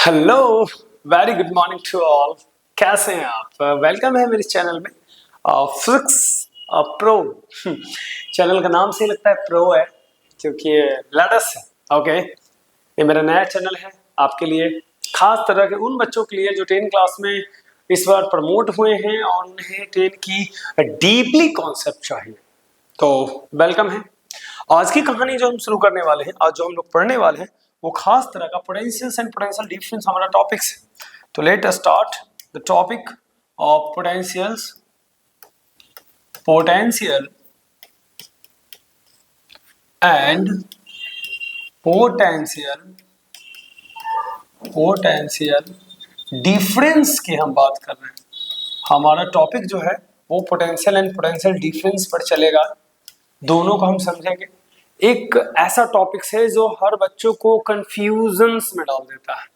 Hello, very good morning to all. कैसे हैं आप? वेलकम है मेरे चैनल में फिजिक्स प्रो। चैनल का नाम से ही लगता है प्रो है क्योंकि लेटेस्ट है। ओके, ये मेरा नया चैनल है आपके लिए, खास तरह के उन बच्चों के लिए जो 10 क्लास में इस बार प्रमोट हुए हैं और उन्हें 10 की डीपली कॉन्सेप्ट चाहिए। तो वेलकम है। आज की कहानी जो हम शुरू करने वाले हैं, आज जो हम लोग पढ़ने वाले हैं, वो खास तरह का पोटेंशियल्स एंड पोटेंशियल डिफरेंस हमारा टॉपिक्स है। तो let us start the topic of potential and potential difference की हम बात कर रहे हैं। हमारा टॉपिक जो है वो पोटेंशियल एंड पोटेंशियल डिफरेंस पर चलेगा। दोनों को हम समझेंगे। एक ऐसा टॉपिक है जो हर बच्चों को कंफ्यूजन्स में डाल देता है,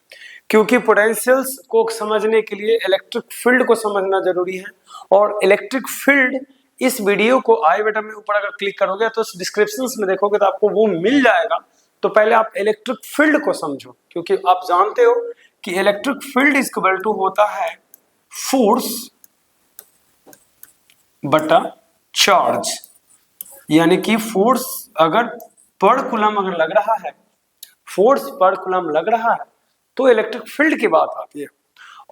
क्योंकि पोटेंशियल्स को समझने के लिए इलेक्ट्रिक फील्ड को समझना जरूरी है। और इलेक्ट्रिक फील्ड इस वीडियो को आई बटन में ऊपर अगर क्लिक करोगे तो डिस्क्रिप्शन में देखोगे तो आपको वो मिल जाएगा। तो पहले आप इलेक्ट्रिक फील्ड को समझो, क्योंकि आप जानते हो कि electric field is equal to होता है फोर्स बटा चार्ज। यानी कि फोर्स अगर पर कूलम अगर लग रहा है, फोर्स पर कूलम लग रहा है तो इलेक्ट्रिक फील्ड की बात आती है।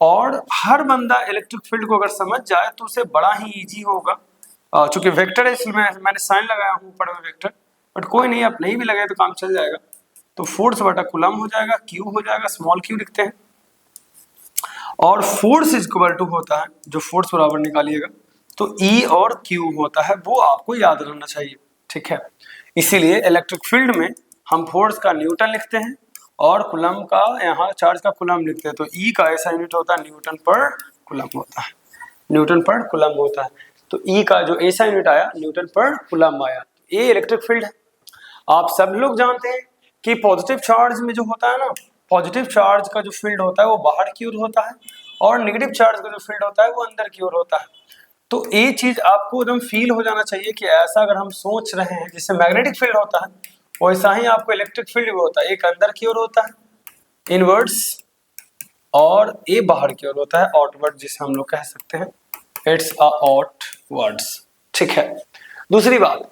और हर बंदा इलेक्ट्रिक फील्ड को अगर समझ जाए तो उसे बड़ा ही इजी होगा। चूंकि वेक्टर है इसलिए मैंने साइन लगाया हूँ ऊपर में वेक्टर, बट कोई नहीं, आप नहीं भी लगाए तो काम चल जाएगा। तो फोर्स बटा कूलम हो जाएगा, क्यू हो जाएगा, स्मॉल क्यू लिखते हैं। और फोर्स इज इक्वल टू होता है, जो फोर्स बराबर निकालिएगा तो E और Q होता है, वो आपको याद रहना चाहिए। ठीक है, इसीलिए इलेक्ट्रिक फील्ड में हम फोर्स का न्यूटन लिखते हैं और कूलम का, यहाँ चार्ज का कूलम लिखते हैं। तो E का ऐसा यूनिट होता है न्यूटन पर कूलम होता है, न्यूटन पर कूलम होता है। तो E का जो ऐसा यूनिट आया न्यूटन पर कूलम आया, ये इलेक्ट्रिक फील्ड है। आप सब लोग जानते हैं कि पॉजिटिव चार्ज में जो होता है ना, पॉजिटिव चार्ज का जो फील्ड होता है वो बाहर की ओर होता है और नेगेटिव चार्ज का जो फील्ड होता है वो अंदर की ओर होता है। तो ये चीज आपको एकदम फील हो जाना चाहिए कि ऐसा अगर हम सोच रहे हैं जिससे मैग्नेटिक फील्ड होता है, वैसा ही आपको इलेक्ट्रिक फील्ड भी होता है। एक अंदर की ओर होता है इनवर्ड्स और ये बाहर की ओर होता है आउटवर्ड, जिसे हम लोग कह सकते हैं इट्स अ आउटवर्ड्स। ठीक है, दूसरी बात,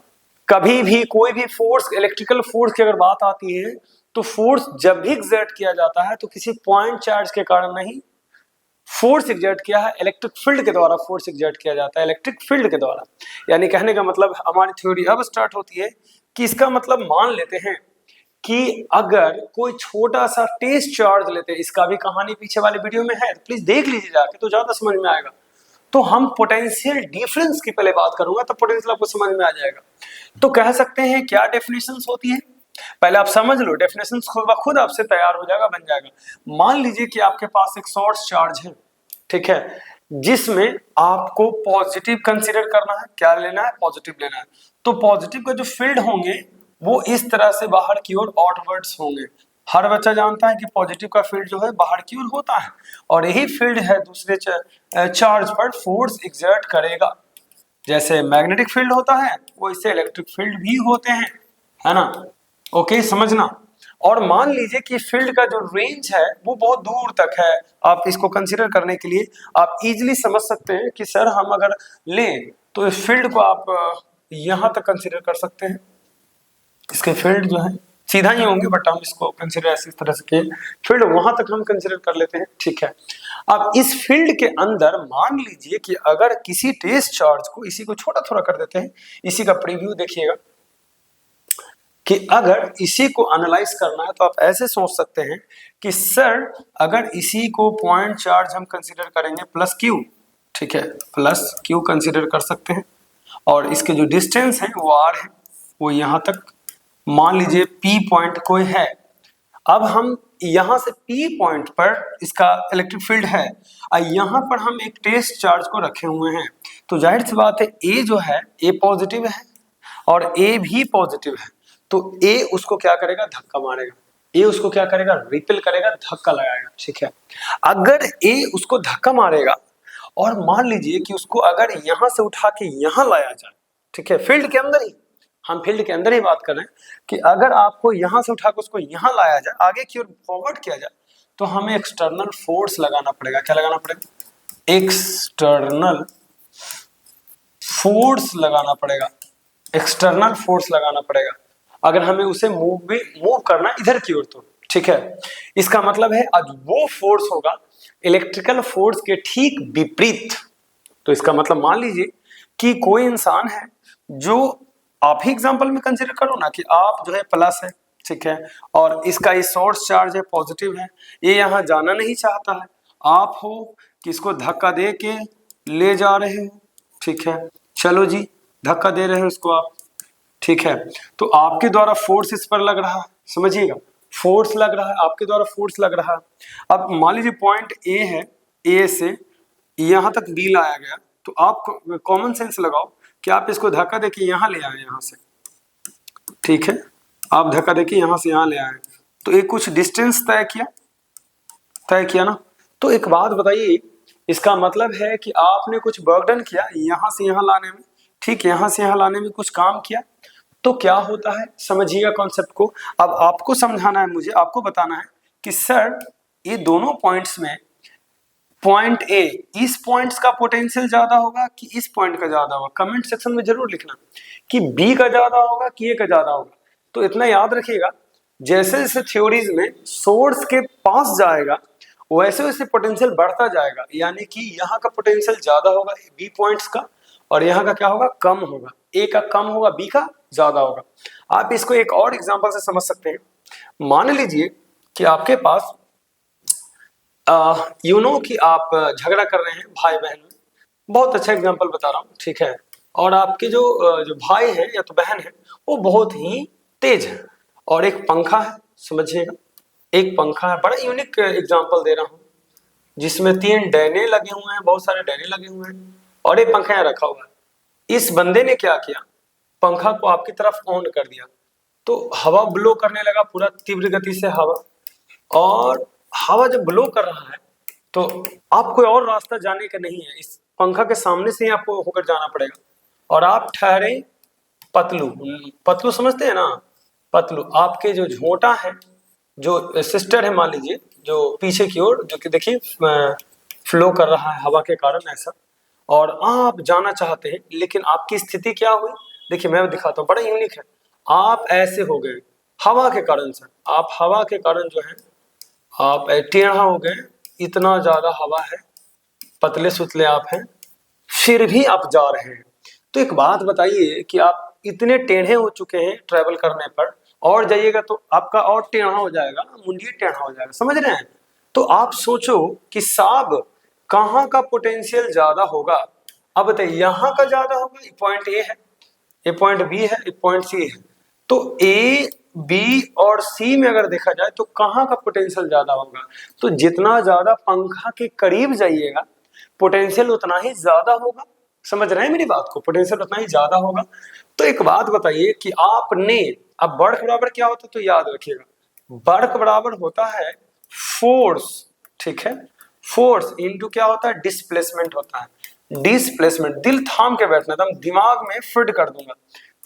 कभी भी कोई भी फोर्स, इलेक्ट्रिकल फोर्स की अगर बात आती है तो फोर्स जब भी एक्सर्ट किया जाता है तो किसी पॉइंट चार्ज के कारण नहीं, फोर्स एग्जर्ट किया है इलेक्ट्रिक फील्ड के द्वारा, फोर्स एग्जर्ट किया जाता है इलेक्ट्रिक फील्ड के द्वारा। यानी कहने का मतलब हमारी थ्योरी अब स्टार्ट होती है कि इसका मतलब मान लेते हैं कि अगर कोई छोटा सा टेस्ट चार्ज लेते हैं, इसका भी कहानी पीछे वाले वीडियो में है, तो प्लीज देख लीजिए जाके, तो ज्यादा समझ में आएगा। तो हम पोटेंशियल डिफरेंस की पहले बात करूंगा तो पोटेंशियल आपको समझ में आ जाएगा। तो कह सकते हैं क्या डेफिनेशंस होती है, पहले आप समझ लो, डेफिनेशंस खुद आपसे तैयार हो जाएगा, बन जाएगा। मान लीजिए कि आपके पास एक सोर्स चार्ज है, ठीक है, जिसमें आपको पॉजिटिव कंसीडर करना है, क्या लेना है, पॉजिटिव लेना है। तो पॉजिटिव का जो फील्ड होंगे वो इस तरह से बाहर की ओर आउटवर्ड्स होंगे। हर बच्चा जानता है कि पॉजिटिव का फील्ड जो है बाहर की ओर होता है और यही फील्ड है दूसरे चार्ज पर फोर्स एग्जर्ट करेगा। जैसे मैग्नेटिक फील्ड होता है वैसे इलेक्ट्रिक फील्ड भी होते हैं, है ना। ओके, समझना। और मान लीजिए कि फील्ड का जो रेंज है वो बहुत दूर तक है, आप इसको कंसीडर करने के लिए आप इजीली समझ सकते हैं कि सर हम अगर लें तो इस फील्ड को आप यहां तक कंसीडर कर सकते हैं। इसके फील्ड जो है सीधा ही होंगे, बट हम इसको कंसीडर ऐसी तरह से किए, फील्ड वहां तक हम कंसीडर कर लेते हैं। ठीक है, अब इस फील्ड के अंदर मान लीजिए कि अगर किसी टेस्ट चार्ज को, इसी को छोटा थोड़ा कर देते हैं, इसी का प्रीव्यू देखिएगा कि अगर इसी को एनालाइज करना है तो आप ऐसे सोच सकते हैं कि सर अगर इसी को पॉइंट चार्ज हम कंसीडर करेंगे प्लस क्यू, ठीक है, प्लस क्यू कंसीडर कर सकते हैं और इसके जो डिस्टेंस है वो आर है, वो यहां तक मान लीजिए पी पॉइंट कोई है। अब हम यहां से पी पॉइंट पर इसका इलेक्ट्रिक फील्ड है और यहां पर हम एक टेस्ट चार्ज को रखे हुए हैं, तो जाहिर सी बात है ए जो है ए पॉजिटिव है और ए भी पॉजिटिव है, तो ए उसको क्या करेगा, धक्का मारेगा, ए उसको क्या करेगा, रिपेल करेगा, धक्का लगाएगा। ठीक है, अगर ए उसको धक्का मारेगा और मान लीजिए कि उसको अगर यहां से उठा के यहां लाया जाए, ठीक है, फील्ड के अंदर ही, हम फील्ड के अंदर ही बात कर रहे हैं कि अगर आपको यहां से उठा के उसको यहां लाया जाए, आगे की ओर फॉरवर्ड किया जाए, तो हमें एक्सटर्नल फोर्स लगाना पड़ेगा। क्या लगाना पड़ेगा? एक्सटर्नल फोर्स लगाना पड़ेगा। एक्सटर्नल फोर्स लगाना पड़ेगा अगर हमें उसे मूव करना इधर की ओर तो, ठीक है। इसका मतलब है आज वो फोर्स होगा इलेक्ट्रिकल फोर्स के ठीक विपरीत। तो इसका मतलब मान लीजिए कि कोई इंसान है जो, आप ही एग्जांपल में कंसीडर करो ना कि आप जो है प्लस है, ठीक है, और इसका ये सोर्स चार्ज है पॉजिटिव है, ये यहाँ जाना नहीं चाहता है, आप हो कि इसको धक्का दे के ले जा रहे हो, ठीक है, चलो जी धक्का दे रहे हो इसको आप, ठीक है, तो आपके द्वारा फोर्स इस पर लग रहा है, समझिएगा, फोर्स लग रहा है, आपके द्वारा फोर्स लग रहा है। अब मान लीजिए पॉइंट ए है, ए से यहां तक बी लाया गया, तो आप कॉमन सेंस लगाओ कि आप इसको धक्का देके यहां ले आए, यहां से, ठीक है, आप धक्का देके यहां से यहां ले आए, तो एक कुछ डिस्टेंस तय किया ना। तो एक बात बताइए, इसका मतलब है कि आपने कुछ वर्क डन किया यहां से यहां लाने में, ठीक, यहां से यहां लाने में कुछ काम किया, तो क्या होता है समझिएगा कॉन्सेप्ट को। अब आपको समझाना है, मुझे आपको बताना है कि सर ये दोनों पॉइंट्स में पॉइंट ए, इस पॉइंट्स का पोटेंशियल ज्यादा होगा कि इस पॉइंट का ज्यादा होगा, कमेंट सेक्शन में जरूर लिखना कि बी का ज्यादा होगा कि ए का ज्यादा होगा। तो इतना याद रखिएगा, जैसे जैसे थ्योरीज में सोर्स के पास जाएगा वैसे वैसे पोटेंशियल बढ़ता जाएगा, यानी कि यहाँ का पोटेंशियल ज्यादा होगा बी पॉइंट्स का, और यहाँ का क्या होगा, कम होगा, ए का कम होगा, बी का ज्यादा होगा। आप इसको एक और एग्जांपल से समझ सकते हैं। मान लीजिए कि आपके पास यू नो कि आप झगड़ा कर रहे हैं भाई बहन में, बहुत अच्छा एग्जांपल बता रहा हूँ, ठीक है, और आपके जो भाई है या तो बहन है वो बहुत ही तेज है, और एक पंखा है, समझिएगा, एक पंखा है, बड़ा यूनिक एग्जांपल दे रहा हूँ, जिसमें 3 डैने लगे हुए हैं, बहुत सारे डैने लगे हुए हैं, और एक पंखा यहाँ रखा हुआ है। इस बंदे ने क्या किया, पंखा को आपकी तरफ ऑन कर दिया, तो हवा ब्लो करने लगा पूरा तीव्र गति से हवा, और हवा जब ब्लो कर रहा है तो आप कोई और रास्ता जाने का नहीं है, इस पंखा के सामने से ही आपको होकर जाना पड़ेगा, और आप ठहरे पतलू, पतलू समझते हैं ना, पतलू, आपके जो झोंटा है, जो सिस्टर है मान लीजिए, जो पीछे की ओर, जो कि देखिए फ्लो कर रहा है हवा के कारण ऐसा, और आप जाना चाहते हैं, लेकिन आपकी स्थिति क्या हुई, देखिए मैं दिखाता हूँ, बड़ा यूनिक है, आप ऐसे हो गए हवा के कारण सर, आप हवा के कारण जो है आप टेढ़ा हो गए, इतना ज्यादा हवा है, पतले सुतले आप हैं, फिर भी आप जा रहे हैं। तो एक बात बताइए कि आप इतने टेढ़े हो चुके हैं ट्रेवल करने पर, और जाइएगा तो आपका और टेढ़ा हो जाएगा, मुंडिया टेढ़ा हो जाएगा, समझ रहे हैं। तो आप सोचो कि साब कहाँ का पोटेंशियल ज्यादा होगा। अब बताइए यहाँ का ज्यादा होगा, ये पॉइंट ए है, ये पॉइंट बी है, ये पॉइंट सी है, तो ए बी और सी में अगर देखा जाए तो कहाँ का पोटेंशियल ज्यादा होगा, तो जितना ज्यादा पंखा के करीब जाइएगा पोटेंशियल उतना ही ज्यादा होगा, समझ रहे हैं मेरी बात को, पोटेंशियल उतना ही ज्यादा होगा। तो एक बात बताइए कि आपने, अब वर्क बराबर क्या होता है तो याद रखिएगा, वर्क बराबर होता है फोर्स, ठीक है, फोर्स इनटू क्या होता है, डिस्प्लेसमेंट होता है, डिस्प्लेसमेंट, दिल थाम के बैठना, एकदम दिमाग में फिट कर दूंगा,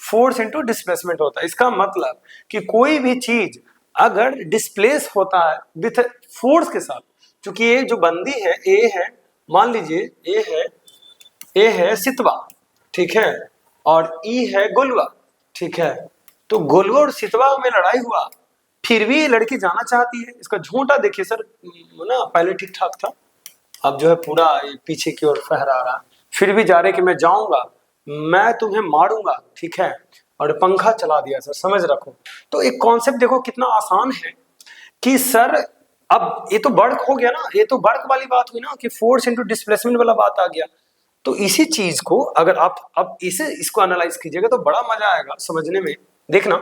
फोर्स इनटू डिस्प्लेसमेंट होता है। इसका मतलब कि कोई भी चीज अगर डिस्प्लेस होता है विथ फोर्स के साथ, क्योंकि ये जो बंदी है ए है, मान लीजिए ए है सितवा, ठीक है, और ई है गोलवा, ठीक है, तो गोलवा और सितवा में लड़ाई हुआ, फिर भी ये लड़की जाना चाहती है, इसका झूठा देखिए सर ना, पहले ठीक ठाक था, अब जो है पूरा पीछे की ओर फहरा रहा, फिर भी जा रहे कि मैं जाऊंगा, मैं तुम्हें मारूंगा, ठीक है, और पंखा चला दिया सर, समझ रखो। तो एक कॉन्सेप्ट देखो कितना आसान है कि सर, अब ये तो वर्क हो गया ना, ये तो वर्क वाली बात हुई ना कि फोर्स इनटू डिस्प्लेसमेंट वाला बात आ गया। तो इसी चीज को अगर आप अब इसको एनालाइज कीजिएगा तो बड़ा मजा आएगा समझने में। देखना,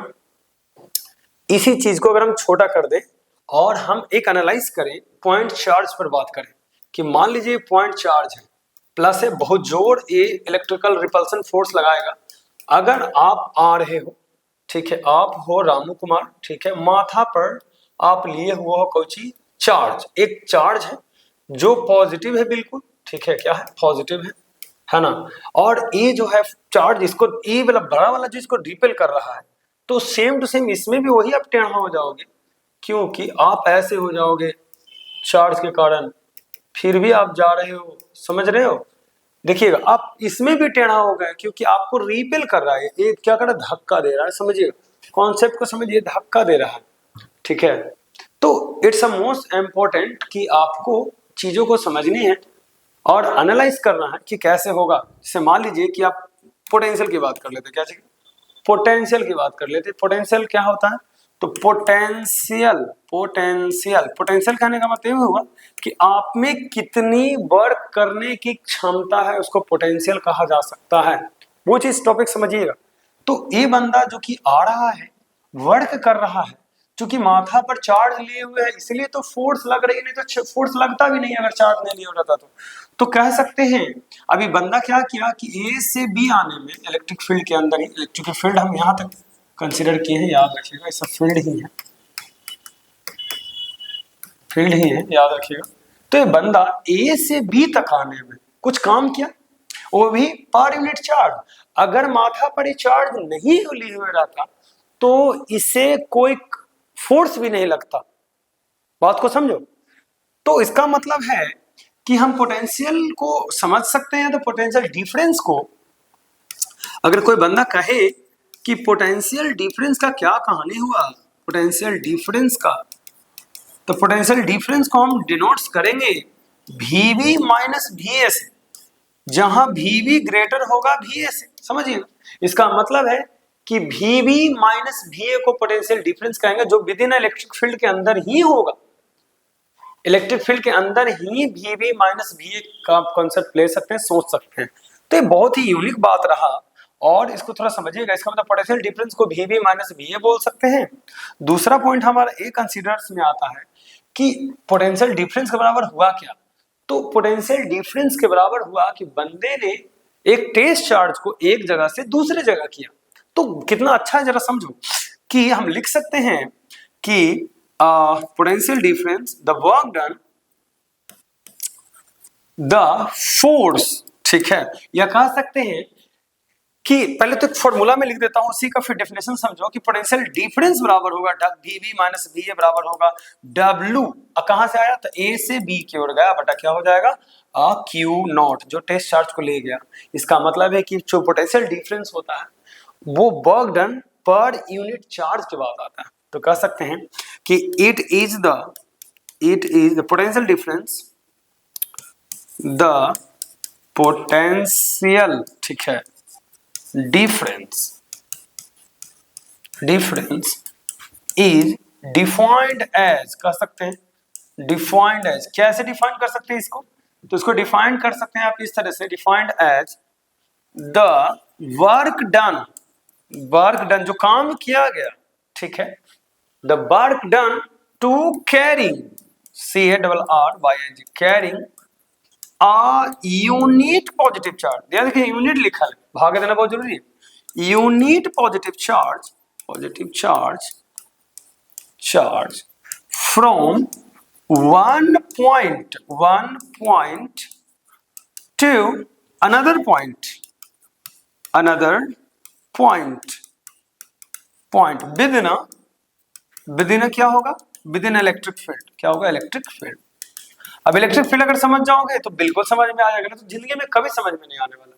इसी चीज को अगर हम छोटा कर दें और हम एक एनालाइज करें, पॉइंट चार्ज पर बात करें कि मान लीजिए पॉइंट चार्ज है, प्लस है, बहुत जोर ये इलेक्ट्रिकल रिपल्सन फोर्स लगाएगा, अगर आप आ रहे हो, ठीक है, आप हो रामू कुमार, ठीक है, माथा पर आप लिए हुआ हो कोई चार्ज, एक चार्ज है जो पॉजिटिव है बिल्कुल, ठीक है, क्या है, पॉजिटिव है ना, और ये जो है चार्ज, इसको ये वाला बड़ा वाला जो इसको रिपेल कर रहा है, तो सेम टू सेम इसमें भी वही आप टेढ़ा हो जाओगे, क्योंकि आप ऐसे हो जाओगे, चार्ज के कारण, फिर भी आप जा रहे हो, समझ रहे हो। देखिएगा आप इसमें भी टेढ़ा हो गए क्योंकि आपको रिपेल कर रहा है, ये क्या कर रहा है, धक्का दे रहा है। समझिएगा कॉन्सेप्ट को समझिए, धक्का दे रहा है, ठीक है। तो इट्स अ मोस्ट इम्पोर्टेंट कि आपको चीजों को समझनी है और एनालाइज करना है कि कैसे होगा। जैसे मान लीजिए कि आप पोटेंशियल की बात कर लेते, क्या चाहिए, पोटेंशियल की बात कर लेते। पोटेंशियल क्या होता है, तो पोटेंशियल पोटेंशियल पोटेंशियल कहने का मतलब ये हुआ कि आप में कितनी वर्क करने की क्षमता है, उसको पोटेंशियल कहा जा सकता है। वो चीज टॉपिक समझिएगा। तो ये बंदा जो कि आ रहा है, वर्क कर रहा है, क्योंकि माथा पर चार्ज लिए हुए है इसलिए तो फोर्स लग रही है, नहीं तो फोर्स लगता भी नहीं अगर चार्ज नहीं लिया रहता तो कह सकते हैं अभी बंदा क्या किया कि ए से बी आने में इलेक्ट्रिक फील्ड के अंदर ही, इलेक्ट्रिक फील्ड हम यहां तक कंसीडर किए हैं, याद रखिएगा ये सब फील्ड ही है, फील्ड ही है, याद रखिएगा। तो ये बंदा ए से बी तक आने में कुछ काम किया, वो भी पर यूनिट चार्ज। अगर माथा पर चार्ज नहीं लिए हुए रहता तो इसे कोई फोर्स भी नहीं लगता। बात को समझो। तो इसका मतलब है कि हम पोटेंशियल को समझ सकते हैं। तो पोटेंशियल डिफरेंस को अगर कोई बंदा कहे कि पोटेंशियल डिफरेंस का क्या कहानी हुआ, पोटेंशियल डिफरेंस का, तो पोटेंशियल डिफरेंस को हम डिनोट्स करेंगे VV माइनस VA से, जहां VV ग्रेटर होगा VA से। समझिए इसका मतलब है कि VV माइनस VA को पोटेंशियल डिफरेंस कहेंगे, जो विद इन इलेक्ट्रिक फील्ड के अंदर ही होगा। इलेक्ट्रिक फील्ड के अंदर ही VV माइनस VA का कॉन्सेप्ट ले सकते हैं, सोच सकते हैं। तो ये बहुत ही यूनिक बात रहा और इसको थोड़ा समझिएगा। इसका मतलब पोटेंशियल डिफरेंस को VV माइनस VA बोल सकते हैं। दूसरा पॉइंट हमारा ये कंसीडर्स में आता है कि पोटेंशियल डिफरेंस के बराबर हुआ क्या। तो पोटेंशियल डिफरेंस के बराबर हुआ कि बंदे ने एक टेस्ट चार्ज को एक जगह से दूसरे जगह किया। तो कितना अच्छा है जरा समझो कि हम लिख सकते हैं कि potential difference the work done, the force, ठीक है, या कह सकते हैं कि पहले तो एक फॉर्मूला में लिख देता हूं, उसी का फिर डेफिनेशन समझो कि पोटेंशियल डिफरेंस बराबर होगा VV माइनस VA बराबर होगा W, कहां से आया, तो A से B की ओर गया बटा क्या हो जाएगा, Q नॉट, जो टेस्ट चार्ज को ले गया। इसका मतलब है कि जो पोटेंशियल डिफरेंस होता है वो work done per unit charge के बाद आता है। तो कह सकते हैं कि it is the potential difference, the potential, ठीक है, डिफरेंस इज डिफाइंड एज, कह सकते हैं डिफाइंड एज। कैसे डिफाइन कर सकते हैं इसको, तो इसको डिफाइन कर सकते हैं आप इस तरह से, defined as the work done, जो काम किया गया, ठीक है, the work done to carrying, CARRYING, carrying a unit positive charge. ध्यान देखिए यूनिट लिखा है, भाग देना बहुत जरूरी है। Unit positive charge from one point to another point within क्या होगा, within इलेक्ट्रिक फील्ड, क्या होगा, इलेक्ट्रिक फील्ड। अब इलेक्ट्रिक फील्ड अगर समझ जाओगे तो बिल्कुल समझ में आ जाएगा, ना तो जिंदगी में कभी समझ में नहीं आने वाला।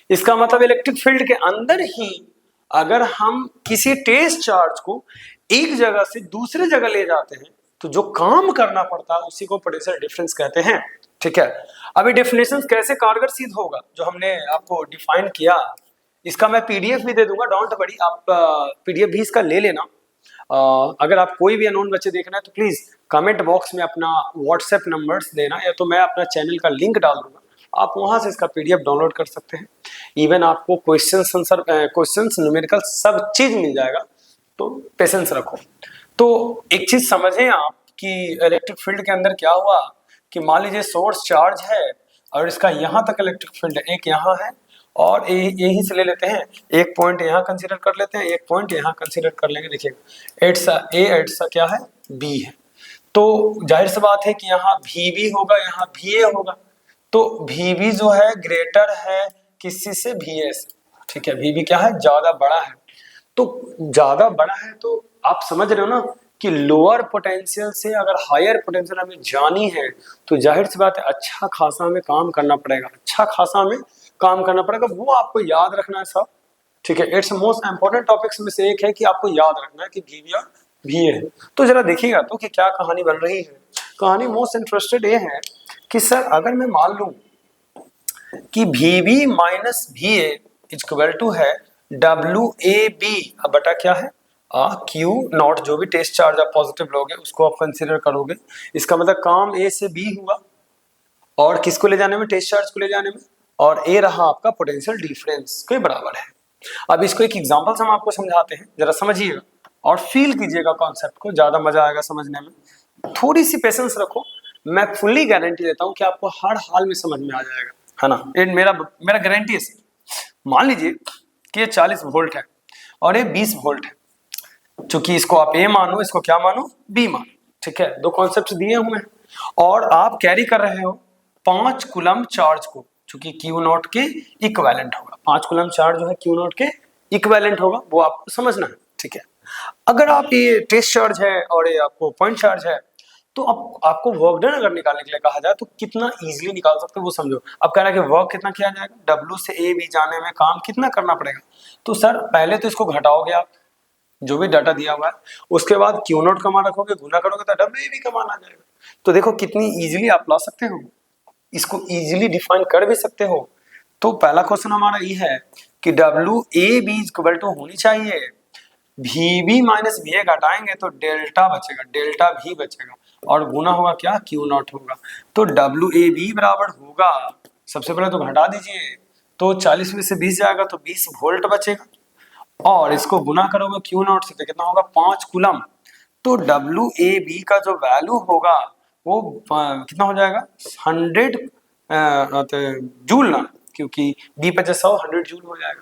इसका मतलब इलेक्ट्रिक फील्ड के अंदर ही अगर हम किसी टेस्ट चार्ज को एक जगह से दूसरे जगह ले जाते हैं तो जो काम करना पड़ता है उसी को पोटेंशियल डिफरेंस कहते हैं, ठीक है। अभी डेफिनेशन कैसे कारगर सिद्ध होगा जो हमने आपको डिफाइन किया, इसका मैं PDF भी दे दूंगा, डोंट वरी, आप PDF भी इसका ले लेना। अगर आप कोई भी अननोन बच्चे देखना है तो प्लीज कमेंट बॉक्स में अपना व्हाट्सएप नंबर्स देना, या तो मैं अपना चैनल का लिंक डाल दूंगा, आप वहां से इसका PDF डाउनलोड कर सकते हैं। इवन आपको क्वेश्चंस न्यूमेरिकल सब चीज मिल जाएगा, तो पेशेंस रखो। तो एक चीज समझें आप कि इलेक्ट्रिक फील्ड के अंदर क्या हुआ कि मान लीजिए सोर्स चार्ज है और इसका यहाँ तक इलेक्ट्रिक फील्ड एक यहाँ है और यहीं से ले लेते हैं, एक पॉइंट यहाँ कंसीडर कर लेते हैं, एक पॉइंट यहाँ कंसीडर कर लेंगे। देखिएगा एट्सा क्या है, B है, तो जाहिर सी बात है कि यहाँ VB होगा, यहाँ VA होगा। तो VB जो है ग्रेटर है किसी से, VA से, ठीक है। VB क्या है, ज्यादा बड़ा है। तो ज्यादा बड़ा है तो आप समझ रहे हो ना कि लोअर पोटेंशियल से अगर हायर पोटेंशियल हमें जानी है तो जाहिर सी बात है अच्छा खासा हमें काम करना पड़ेगा, अच्छा खासा हमें काम करना पड़ेगा, वो आपको याद रखना है सब। ठीक है, इट्स मोस्ट इंपॉर्टेंट टॉपिक्स में से एक है कि आपको याद रखना है कि VB और VA है। तो जरा देखिएगा तो कि क्या कहानी बन रही है। कहानी मोस्ट इंटरेस्टेड ये है कि सर अगर मैं मान लूं कि VB minus VA equal to है WAB, अब बटा क्या है Q नॉट, जो भी टेस्ट चार्ज आप पॉजिटिव लोगे उसको आप कंसीडर करोगे। इसका मतलब काम A से B हुआ और किसको ले जाने में, टेस्ट चार्ज को ले जाने में, और A रहा आपका पोटेंशियल डिफरेंस के बराबर है। अब इसको एक एग्जांपल से हम आपको समझाते हैं, जरा समझिएगा और फील कीजिएगा कॉन्सेप्ट को, ज्यादा मजा आएगा समझने में। थोड़ी सी पेशेंस रखो, मैं फुल्ली गारंटी देता हूं कि आपको हर हाल में समझ में आ जाएगा, है ना, ये मेरा गारंटी है। मान लीजिए कि ये 40 वोल्ट है और ये 20 वोल्ट है, चूंकि इसको आप A मानो, इसको क्या मानो, B मानो। ठीक है, दो कॉन्सेप्ट दिए हुए हैं और आप कैरी कर रहे हो 5 कूलम चार्ज को, चूंकि Q नॉट के इक्विवेलेंट होगा। 5 कूलम चार्ज जो है Q नॉट के इक्विवेलेंट होगा, वो आपको समझना है। ठीक है, अगर आप ये टेस्ट चार्ज है और ये आपको पॉइंट चार्ज है तो अब आपको वर्क डन अगर निकालने के लिए कहा जाए तो कितना इजीली निकाल सकते हो वो समझो। अब कह रहा है कि वर्क कितना किया जाएगा, W से A B जाने में काम कितना करना पड़ेगा। तो सर पहले तो इसको घटाओगे आप, जो भी डाटा दिया हुआ है, उसके बाद Q नॉट का मान रखोगे, गुना करोगे तो WAB का मान आ जाएगा। तो देखो कितनी इजीली आप ला सकते हो, इसको इजीली डिफाइन कर भी सकते हो। तो पहला क्वेश्चन हमारा ये है कि WAB इक्वल टू होनी चाहिए VB माइनस VA घटाएंगे तो डेल्टा बचेगा, डेल्टा भी बचेगा और गुना होगा क्या, Q नॉट होगा। तो WAB बराबर होगा, सबसे पहले तो घटा दीजिए, तो 40 में से 20 जाएगा तो 20 वोल्ट बचेगा और इसको गुना करोगे Q नॉट से तो कितना होगा, 5 कूलम। तो WAB का जो वैल्यू होगा वो कितना हो जाएगा, 100 जूल ना, क्योंकि B पे 100 100 जूल हो जाएगा।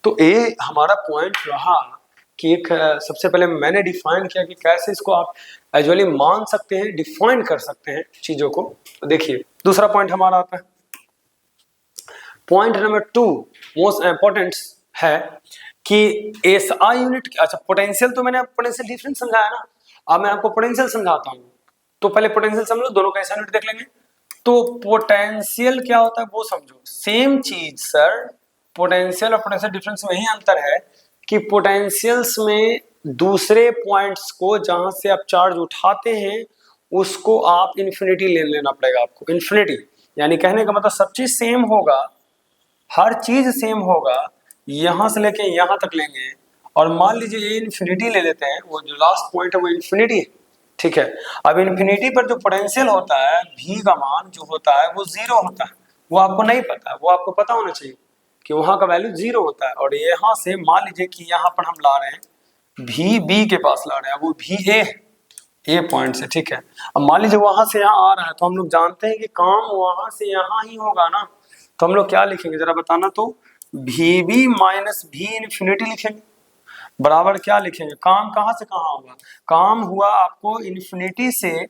तो ए हमारा पॉइंट रहा कि एक सबसे पहले मैंने डिफाइन किया कि कैसे इसको आप एजुअली मान सकते हैं, डिफाइन कर सकते हैं चीजों को। तो देखिए दूसरा पॉइंट हमारा आता है, पॉइंट नंबर 2 मोस्ट इंपॉर्टेंट है कि SI यूनिट, अच्छा पोटेंशियल तो मैंने पोटेंशियल डिफरेंस समझाया ना, अब मैं आपको पोटेंशियल समझाता हूँ। तो पहले पोटेंशियल समझ लो, दोनों का SI यूनिट देख लेंगे। तो पोटेंशियल क्या होता है वो समझो, सेम चीज सर, पोटेंशियल और पोटेंशियल डिफरेंस में ही अंतर है कि पोटेंशियल्स में दूसरे पॉइंट्स को जहां से आप चार्ज उठाते हैं उसको आप इन्फिनिटी ले लेना पड़ेगा आपको, इन्फिनिटी। यानी कहने का मतलब सब चीज सेम होगा, हर चीज सेम होगा, यहां से लेके यहां तक लेंगे और मान लीजिए ये इन्फिनिटी ले लेते हैं, वो जो लास्ट पॉइंट है वो इन्फिनिटी है। ठीक है, अब इन्फिनिटी पर जो पोटेंशियल होता है V का मान जो होता है वो 0 होता है, वो आपको नहीं पता, वो आपको पता होना चाहिए कि वहां का वैल्यू 0 होता है। और यहां से मान लीजिए कि यहां पर हम ला रहे हैं VB के पास ला रहे हैं, वो VA है ए पॉइंट से। ठीक है, अब मान लीजिए वहां से यहाँ आ रहा है तो हम लोग जानते हैं कि काम वहां से यहाँ ही होगा ना, तो हम लोग क्या लिखेंगे जरा बताना, तो VB माइनस V इन्फिनिटी लिखेंगे, बराबर क्या लिखेंगे, काम कहां से कहां होगा, काम हुआ आपको इन्फिनिटी से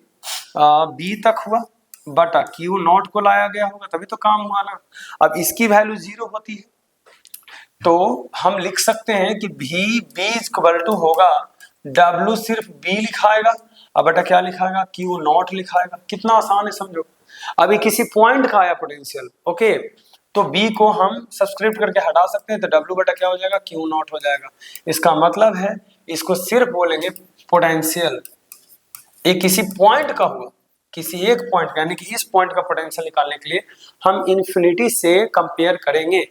B तक हुआ, बटा Q नॉट को लाया गया होगा तभी तो काम हुआ ना। अब इसकी वैल्यू 0 होती है तो हम लिख सकते हैं कि VB इक्वल टू होगा, W सिर्फ B लिखाएगा अब बटा क्या लिखाएगा, Q नॉट लिखाएगा। कितना आसान है समझो। अभी किसी पॉइंट का आया पोटेंशियल, ओके, तो B को हम सब्सक्रिप्ट करके हटा सकते हैं तो W बटा क्या हो जाएगा, Q नॉट हो जाएगा। इसका मतलब है इसको सिर्फ बोलेंगे पोटेंशियल, ये किसी पॉइंट का हुआ, किसी एक पॉइंट का, यानी कि इस पॉइंट का पोटेंशियल निकालने के लिए हम इन्फिनिटी से कंपेयर करेंगे।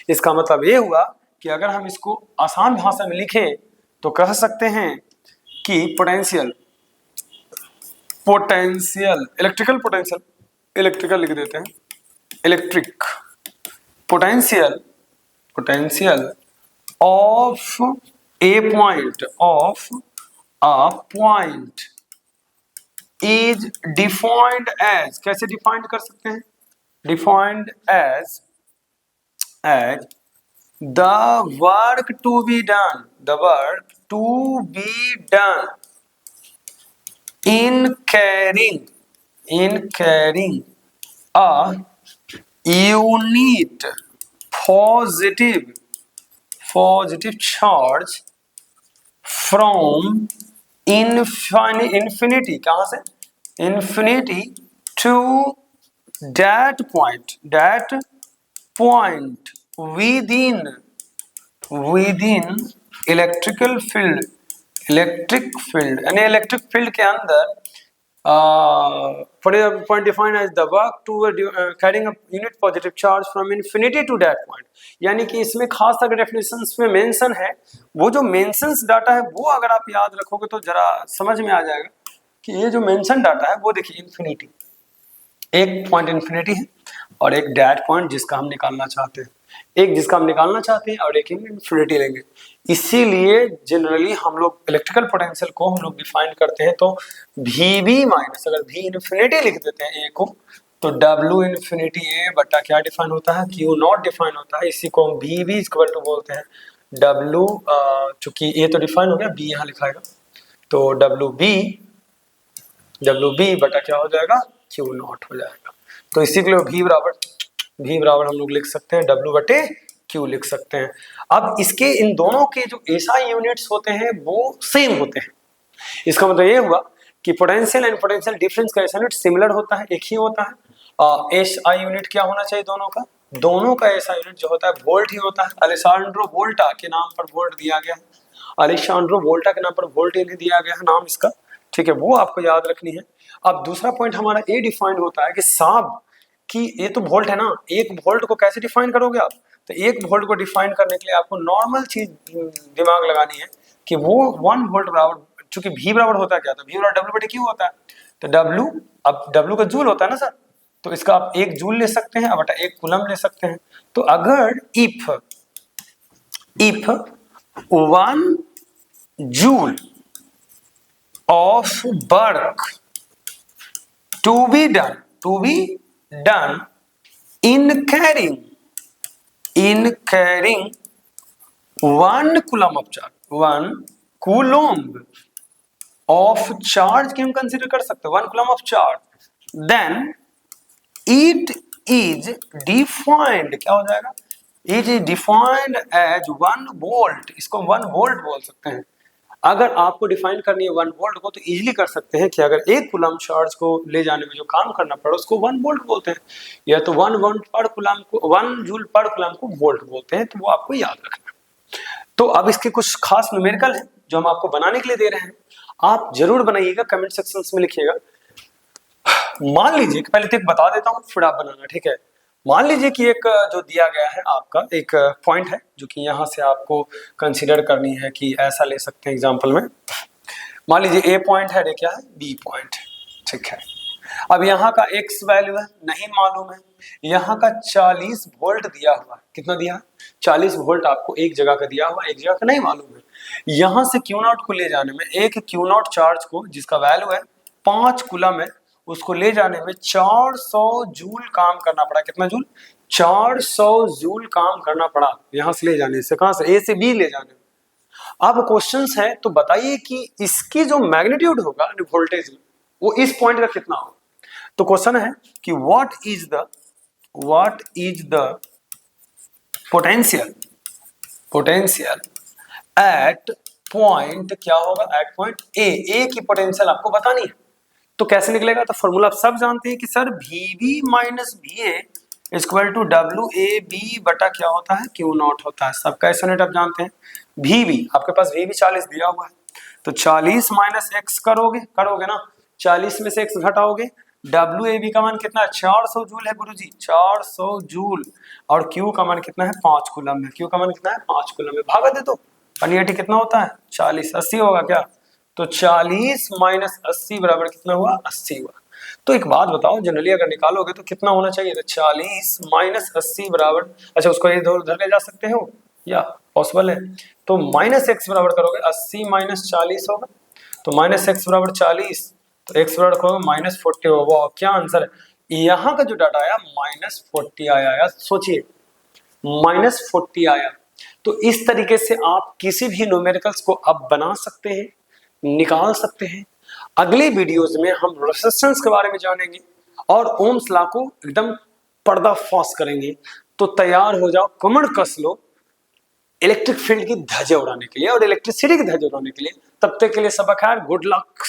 इसका मतलब ये हुआ कि अगर हम इसको आसान भाषा में लिखें तो कह सकते हैं कि पोटेंशियल, इलेक्ट्रिकल पोटेंशियल, इलेक्ट्रिकल लिख देते हैं, electric potential of A point, of a point is defined as, कैसे डिफाइंड कर सकते हैं, defined as the work to be done, the work to be done in carrying a unit positive charge from infinity, कहां से, infinity to that point within electrical field, electric field यानी electric field के अंदर point defined as the work toward carrying a unit positive charge from infinity to that point। यानी कि इसमें खास अगर डेफिनेशंस में मेंशन है, वो जो मेंशंस डाटा है वो अगर आप याद रखोगे तो जरा समझ में आ जाएगा कि ये जो मेंशन डाटा है वो देखिए इन्फिनिटी, एक पॉइंट इन्फिनिटी है और एक डैट पॉइंट जिसका हम निकालना चाहते हैं, एक जिसका हम निकालना चाहते हैं और एक इन्फिनिटी लेंगे। इसीलिए जनरली हम लोग इलेक्ट्रिकल पोटेंशियल को हम लोग डिफाइन करते हैं तो वी माइनस, अगर वी इन्फिनिटी लिख देते हैं ए को, तो डब्ल्यू इन्फिनिटी ए बटा क्या डिफाइन होता है, क्यू नॉट डिफाइन होता है। इसी को हम वी भी इक्वल टू बोलते हैं डब्ल्यू, चूंकि ए तो डिफाइन हो गया, बी यहाँ लिखाएगा तो डब्ल्यू बी बटा क्या हो जाएगा, क्यू नॉट हो जाएगा। तो इसी के लिए वी बराबर हम लोग लिख सकते हैं डब्ल्यू बटे क्यू लिख सकते हैं। अब इसके इन दोनों के जो एसआई यूनिट्स होते हैं वो सेम होते हैं। इसका मतलब ये हुआ कि पोटेंशियल एंड पोटेंशियल डिफरेंस का एसआई यूनिट सिमिलर होता है, एक ही होता है। एसआई यूनिट क्या होना चाहिए दोनों का एसआई यूनिट जो होता है वोल्ट ही होता है। अलेसांड्रो वोल्टा के नाम पर वोल्ट दिया गया है, अलेसांड्रो वोल्टा के नाम पर वोल्ट इन्हें दिया गया है नाम इसका, ठीक है, वो आपको याद रखनी है। अब दूसरा पॉइंट हमारा ये डिफाइंड होता है कि साब कि ये तो वोल्ट है ना, एक वोल्ट को कैसे डिफाइन करोगे आप, तो एक वोल्ट को डिफाइन करने के लिए आपको नॉर्मल चीज दिमाग लगानी है कि वो 1 वोल्ट बराबर, चूंकि V बराबर होता है क्या था, V बराबर W बटे Q होता है, तो W, अब W का जूल होता है ना सर, तो इसका आप 1 जूल ले सकते हैं बटा 1 कूलम ले सकते हैं। तो अगर if 1 joule of work to be done in carrying 1 coulomb of charge, 1 coulomb of charge की हम कंसीडर कर सकते हैं, 1 coulomb of charge, then it is defined, क्या हो जाएगा, it is defined as 1 volt. इसको 1 वोल्ट बोल सकते हैं। अगर आपको डिफाइन करनी है 1 वोल्ट को तो इजीली कर सकते हैं कि अगर 1 कूलम चार्ज को ले जाने में जो काम करना पड़ा उसको 1 वोल्ट बोलते हैं, या तो 1 वोल्ट पर कूलम को, 1 जूल पर कूलम को वोल्ट बोलते हैं। तो वो आपको याद रखना। तो अब इसके कुछ खास न्यूमेरिकल है जो हम आपको बनाने के लिए दे रहे हैं, आप जरूर बनाइएगा, कमेंट सेक्शन में लिखिएगा। मान लीजिए कि पहले तो एक बता देता हूँ फिर आप बनाना, ठीक है। मान लीजिए कि एक जो दिया गया है आपका एक पॉइंट है जो कि यहाँ से आपको कंसीडर करनी है कि ऐसा ले सकते हैं एग्जांपल में। मान लीजिए ए पॉइंट है, क्या है, बी पॉइंट, ठीक है। अब यहाँ का एक्स वैल्यू है नहीं मालूम है, यहाँ का 40 वोल्ट दिया हुआ, कितना दिया, 40 वोल्ट आपको एक जगह का दिया हुआ, एक जगह का नहीं मालूम है। यहाँ से क्यू नॉट को ले जाने में, एक क्यू नॉट चार्ज को जिसका वैल्यू है 5 कूलम है, उसको ले जाने में 400 जूल काम करना पड़ा। कितना जूल, 400 जूल काम करना पड़ा यहाँ से ले जाने से, कहां से, ए से बी ले जाने में। अब क्वेश्चंस है तो बताइए कि इसकी जो मैग्नीट्यूड होगा वोल्टेज में वो इस पॉइंट का कितना होगा। तो क्वेश्चन है कि what is the potential at point, क्या होगा, एट पॉइंट ए की पोटेंशियल आपको बतानी है। तो कैसे निकलेगा, तो फॉर्मूला आप सब जानते हैं कि sir VB minus VA equal to WAB बटा क्या होता है, Q नॉट होता है। सबका ऐसा नेट आप जानते हैं। VB आपके पास VB 40 दिया हुआ है, तो 40 माइनस x करोगे ना, 40 में से x घटाओगे, WAB का मान कितना है, 400 जूल है गुरुजी, 400 जूल, और Q का मान कितना है, 5 कूलम है। Q का मान कितना है, 5 कूलम है, भागा दे दो, पनियटी कितना होता है, 40, 80 होगा क्या, तो 40 माइनस 80 बराबर कितना हुआ, 80 हुआ। तो एक बात बताओ, जनरली अगर निकालोगे तो कितना होना चाहिए, तो 40 माइनस 80 बराबर, अच्छा उसको इधर उधर ले जा सकते हो या पॉसिबल है, तो माइनस एक्स बराबर करोगे, 80 माइनस 40 होगा, तो माइनस एक्स बराबर 40, तो एक्स बराबर करोगे माइनस 40 होगा। क्या आंसर है, यहाँ का जो डाटा आया माइनस 40 आया, सोचिए माइनस 40 आया। तो इस तरीके से आप किसी भी न्यूमेरिकल्स को अब बना सकते हैं, निकाल सकते हैं। अगले वीडियोस में हम रेजिस्टेंस के बारे में जानेंगे और ओम्स लॉ को एकदम पर्दाफाश करेंगे। तो तैयार हो जाओ, कमर कस लो, इलेक्ट्रिक फील्ड की धज्जियां उड़ाने के लिए और इलेक्ट्रिसिटी की धज्जियां उड़ाने के लिए। तब तक के लिए सबक है, गुड लक।